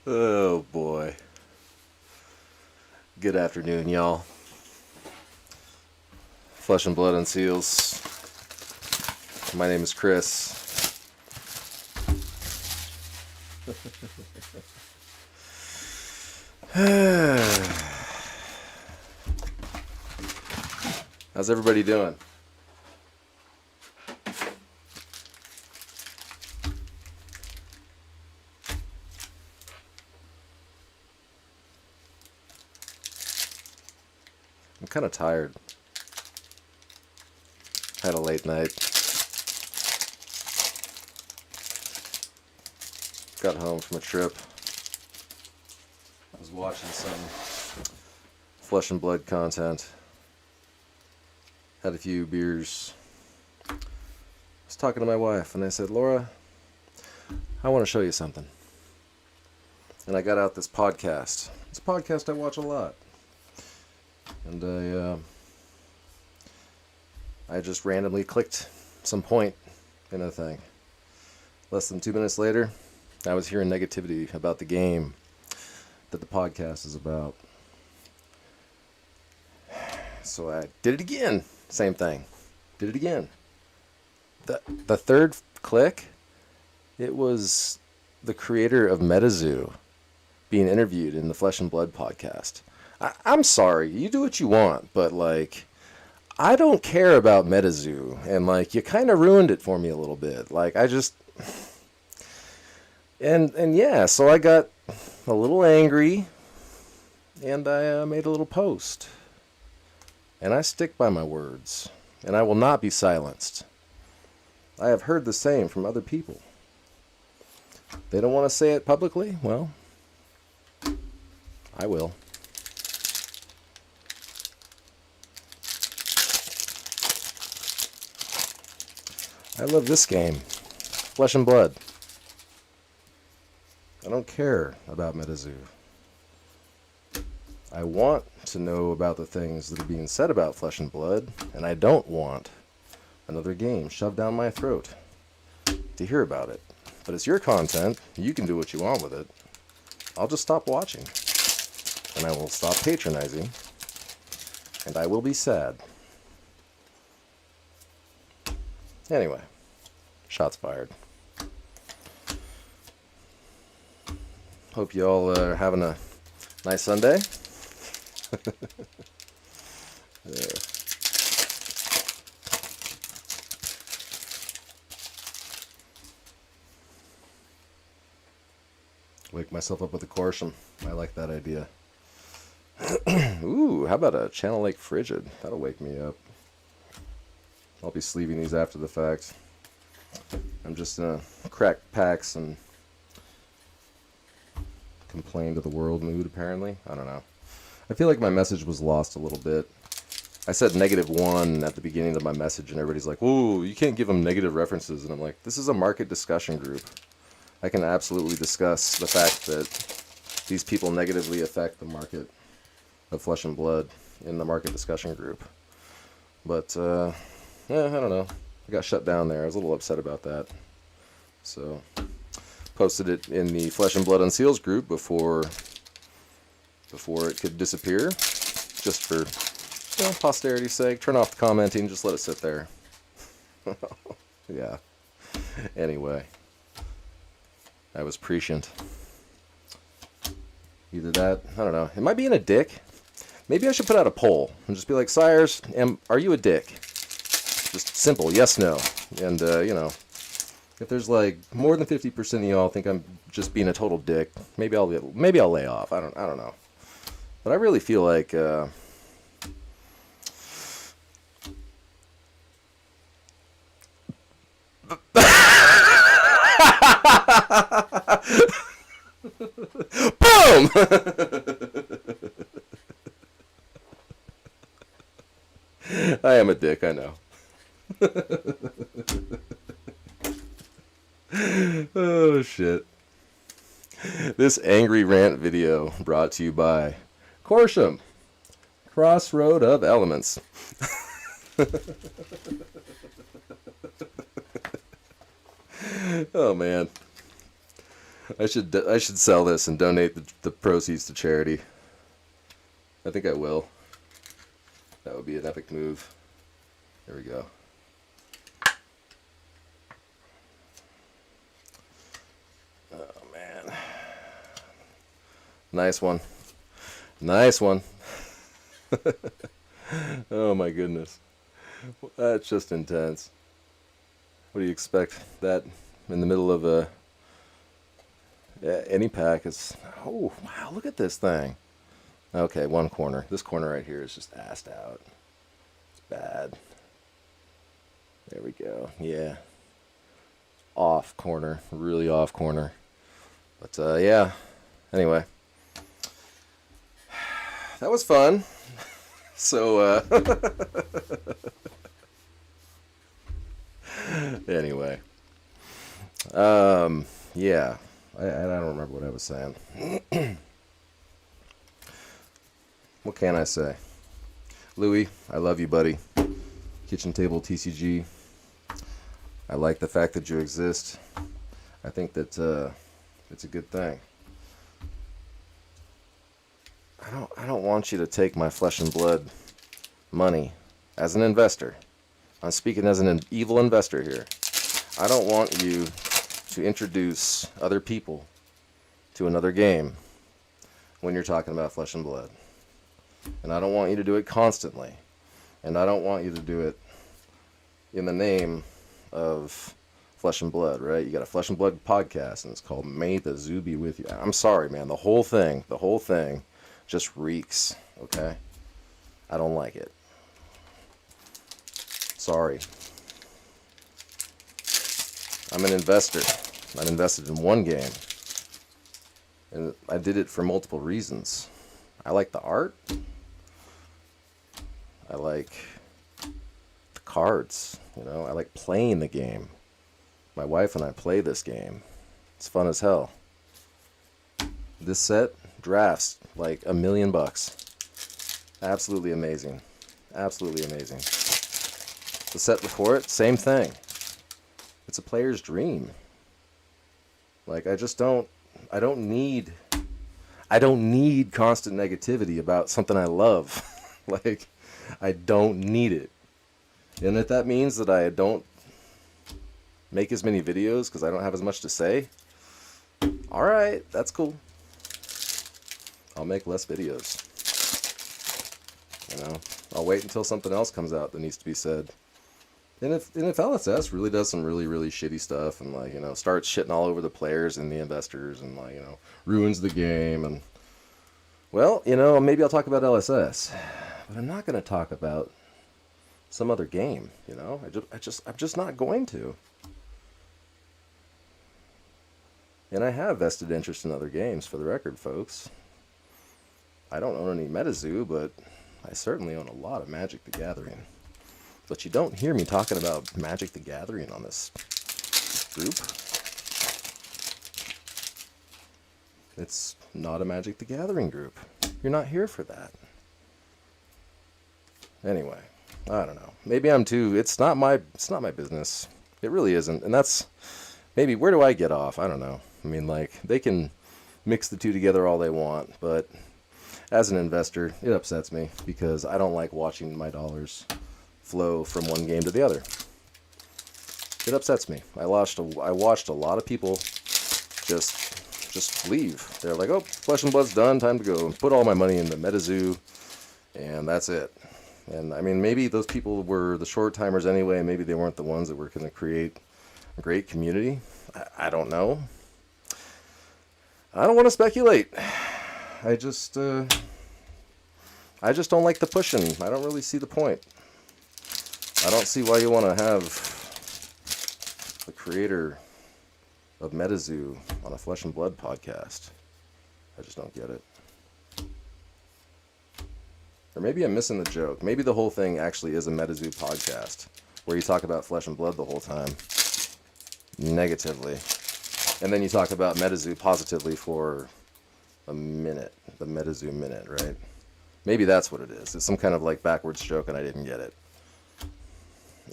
Oh boy. Good afternoon, y'all. Flesh and Blood and Seals. My name is Chris. How's everybody doing? I'm kind of tired. Had a late night. Got home from a trip. I was watching some Flesh and Blood content. Had a few beers. I was talking to my wife and I said, Laura, I want to show you something. And I got out this podcast. It's a podcast I watch a lot. And I just randomly clicked some point in a thing. Less than 2 minutes later, I was hearing negativity about the game that the podcast is about. So I did it again. Same thing. Did it again. The third click, it was the creator of MetaZoo being interviewed in the Flesh and Blood podcast. I'm sorry, you do what you want, but like, I don't care about MetaZoo, and like, you kind of ruined it for me a little bit. Like, I just, and yeah, so I got a little angry, and I made a little post, and I stick by my words, and I will not be silenced. I have heard the same from other people. They don't want to say it publicly? Well, I will. I love this game, Flesh and Blood. I don't care about MetaZoo. I want to know about the things that are being said about Flesh and Blood, and I don't want another game shoved down my throat to hear about it. But it's your content. You can do what you want with it. I'll just stop watching, and I will stop patronizing, and I will be sad. Anyway, shots fired. Hope you all are having a nice Sunday. Yeah. Wake myself up with a Corsham. I like that idea. Ooh, how about a Channel Lake Frigid? That'll wake me up. I'll be sleeving these after the fact. I'm just in a crack packs and complain to the world mood, apparently. I don't know. I feel like my message was lost a little bit. I said -1 at the beginning of my message, and everybody's like, whoa, you can't give them negative references. And I'm like, this is a market discussion group. I can absolutely discuss the fact that these people negatively affect the market of Flesh and Blood in the market discussion group. But, yeah, I don't know. I got shut down there. I was a little upset about that. So, posted it in the Flesh and Blood and Seals group before it could disappear. Just for, posterity's sake. Turn off the commenting. Just let it sit there. Yeah. Anyway. I was prescient. Either that, I don't know. Am I being a dick? Maybe I should put out a poll and just be like, Sires, are you a dick? Just simple, yes, no. And, if there's like more than 50% of y'all think I'm just being a total dick, maybe I'll lay off. I don't know. But I really feel like boom. I am a dick, I know. Oh, shit. This angry rant video brought to you by Corsham, Crossroad of Elements. Oh, man. I should sell this and donate the proceeds to charity. I think I will. That would be an epic move. There we go. Oh man. Nice one. Nice one. Oh my goodness. That's just intense. What do you expect? That in the middle of any pack is... Oh, wow, look at this thing. Okay, one corner. This corner right here is just assed out. It's bad. There we go. Yeah. Off corner. Really off corner. But, yeah. Anyway. That was fun. So, anyway. Yeah. I don't remember what I was saying. What can I say? Louis, I love you, buddy. Kitchen Table TCG. I like the fact that you exist. I think that it's a good thing. I don't want you to take my flesh and blood money as an investor. I'm speaking as an evil investor here. I don't want you to introduce other people to another game when you're talking about flesh and blood. And I don't want you to do it constantly. And I don't want you to do it in the name of Flesh and Blood, right? You got a Flesh and Blood podcast, and it's called May the Zoo Be With You. I'm sorry, man. The whole thing just reeks, okay? I don't like it. Sorry. I'm an investor. I'm invested in one game. And I did it for multiple reasons. I like the art. I like the cards, you know. I like playing the game. My wife and I play this game. It's fun as hell. This set drafts like $1 million. Absolutely amazing. Absolutely amazing. The set before it, same thing. It's a player's dream. Like I don't need constant negativity about something I love. Like I don't need it. And if that means that I don't make as many videos because I don't have as much to say, alright, that's cool. I'll make less videos. You know, I'll wait until something else comes out that needs to be said. And if LSS really does some really, really shitty stuff and, like, you know, starts shitting all over the players and the investors and, like, you know, ruins the game and, well, you know, maybe I'll talk about LSS. But I'm not going to talk about some other game, you know? I'm just not going to. And I have vested interest in other games, for the record, folks. I don't own any MetaZoo, but I certainly own a lot of Magic the Gathering. But you don't hear me talking about Magic the Gathering on this group. It's not a Magic the Gathering group. You're not here for that. Anyway, I don't know. Maybe I'm too... It's not my business. It really isn't. And that's... Maybe, where do I get off? I don't know. I mean, like, they can mix the two together all they want, but as an investor, it upsets me because I don't like watching my dollars flow from one game to the other. It upsets me. I watched a lot of people just leave. They're like, oh, Flesh and Blood's done, time to go. Put all my money into MetaZoo, and that's it. And I mean, maybe those people were the short timers anyway. Maybe they weren't the ones that were going to create a great community. I don't know. I don't want to speculate. I just don't like the pushing. I don't really see the point. I don't see why you want to have the creator of MetaZoo on a Flesh and Blood podcast. I just don't get it. Or maybe I'm missing the joke. Maybe the whole thing actually is a MetaZoo podcast where you talk about Flesh and Blood the whole time. Negatively. And then you talk about MetaZoo positively for a minute. The MetaZoo minute, right? Maybe that's what it is. It's some kind of like backwards joke and I didn't get it.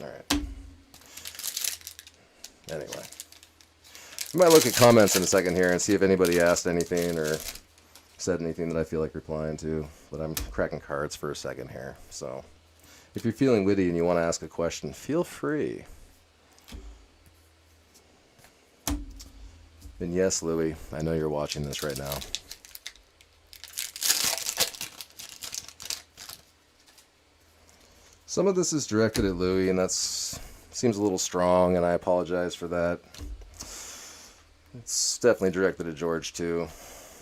Alright. Anyway. I might look at comments in a second here and see if anybody asked anything or said anything that I feel like replying to. But I'm cracking cards for a second here. So if you're feeling witty and you want to ask a question, feel free. And yes, Louie, I know you're watching this right now. Some of this is directed at Louie, and that's seems a little strong, and I apologize for that. It's definitely directed at George, too.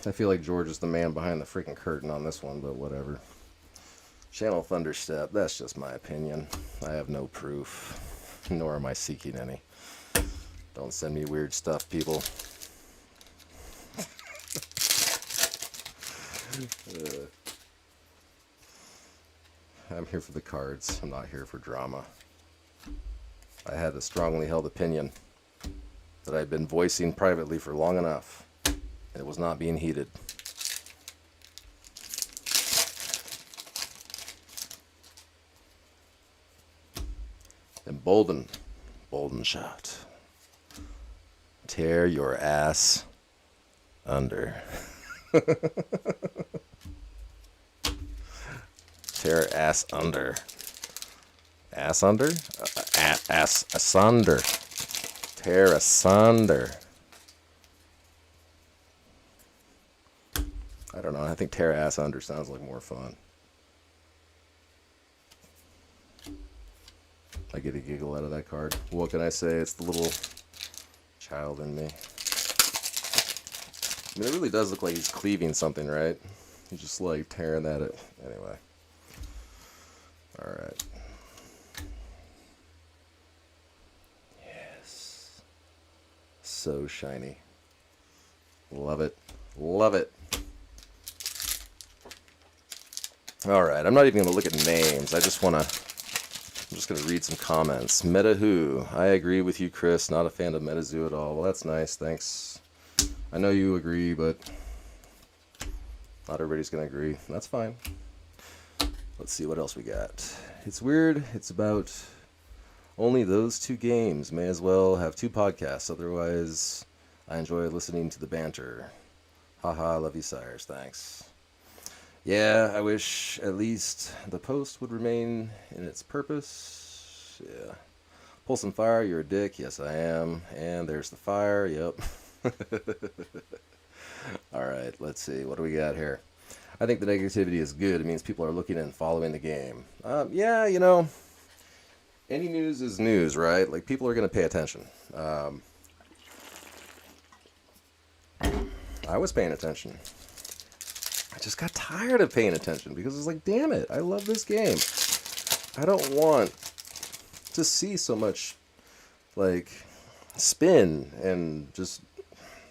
I feel like George is the man behind the freaking curtain on this one, but whatever. Channel Thunderstep, that's just my opinion. I have no proof, nor am I seeking any. Don't send me weird stuff, people. I'm here for the cards. I'm not here for drama. I had a strongly held opinion that I'd been voicing privately for long enough, and it was not being heeded. Embolden. Bolden shot. Tear your ass under. Tear ass under. Ass under? Ass asunder. Tear asunder. I don't know. I think tear ass under sounds like more fun. I get a giggle out of that card. What can I say? It's the little child in me. I mean, it really does look like he's cleaving something, right? He's just like tearing at it. Anyway. Alright. Yes. So shiny. Love it. Love it. Alright, I'm not even going to look at names. I'm just going to read some comments. MetaWho. I agree with you, Chris. Not a fan of MetaZoo at all. Well, that's nice. Thanks. I know you agree, but not everybody's going to agree. That's fine. Let's see what else we got. It's weird. It's about only those two games. May as well have two podcasts. Otherwise, I enjoy listening to the banter. Haha, love you, sires. Thanks. Yeah, I wish at least the post would remain in its purpose. Yeah. Pull some fire. You're a dick. Yes, I am. And there's the fire. Yep. All right. Let's see. What do we got here? I think the negativity is good. It means people are looking and following the game. Yeah, you know, any news is news, right? Like, people are going to pay attention. I was paying attention. I just got tired of paying attention because it's like, damn it, I love this game. I don't want to see so much, like, spin and just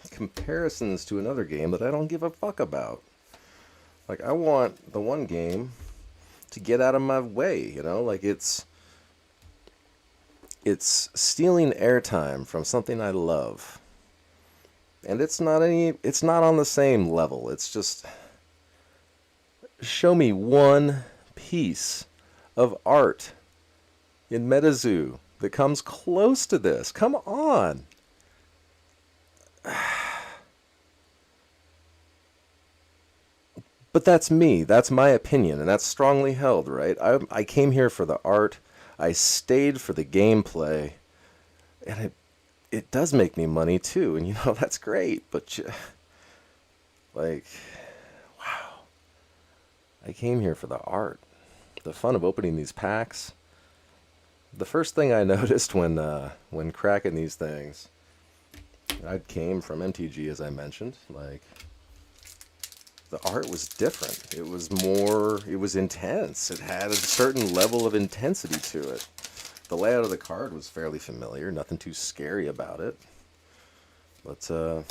comparisons to another game that I don't give a fuck about. Like, I want the one game to get out of my way, you know? Like, it's stealing airtime from something I love. And it's not on the same level. It's just, show me one piece of art in MetaZoo that comes close to this. Come on. But that's me. That's my opinion, and that's strongly held, right? I came here for the art. I stayed for the gameplay, and it does make me money too, and you know that's great. But like, wow, I came here for the art, the fun of opening these packs. The first thing I noticed when cracking these things, I came from MTG, as I mentioned, like. The art was different. It was intense. It had a certain level of intensity to it. The layout of the card was fairly familiar. Nothing too scary about it. But, I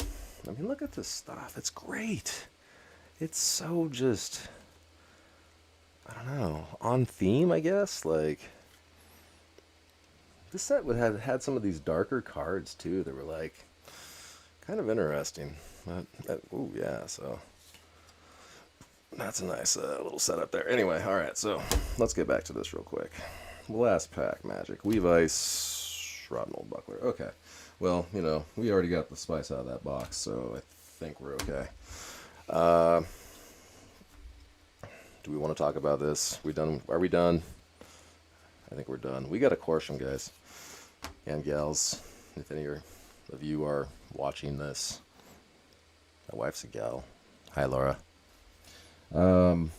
mean, look at this stuff. It's great. It's so just, I don't know, on theme, I guess? Like, this set would have had some of these darker cards, too, that were, like, kind of interesting. Ooh, yeah, so... That's a nice little setup there. Anyway, alright, so let's get back to this real quick. Last pack, Magic. Weave Ice, Rotten Old Buckler. Okay. Well, you know, we already got the spice out of that box, so I think we're okay. Uh, do we want to talk about this? We done? Are we done? I think we're done. We got a question, guys and gals. If any of you are watching this, my wife's a gal. Hi, Laura. Um,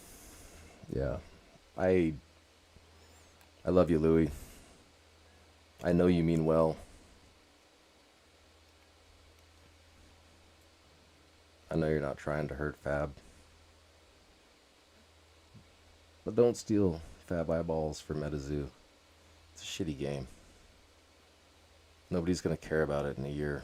yeah, I I love you, Louie. I know you mean well. I know you're not trying to hurt Fab, but don't steal Fab eyeballs for MetaZoo. It's a shitty game. Nobody's gonna care about it in a year.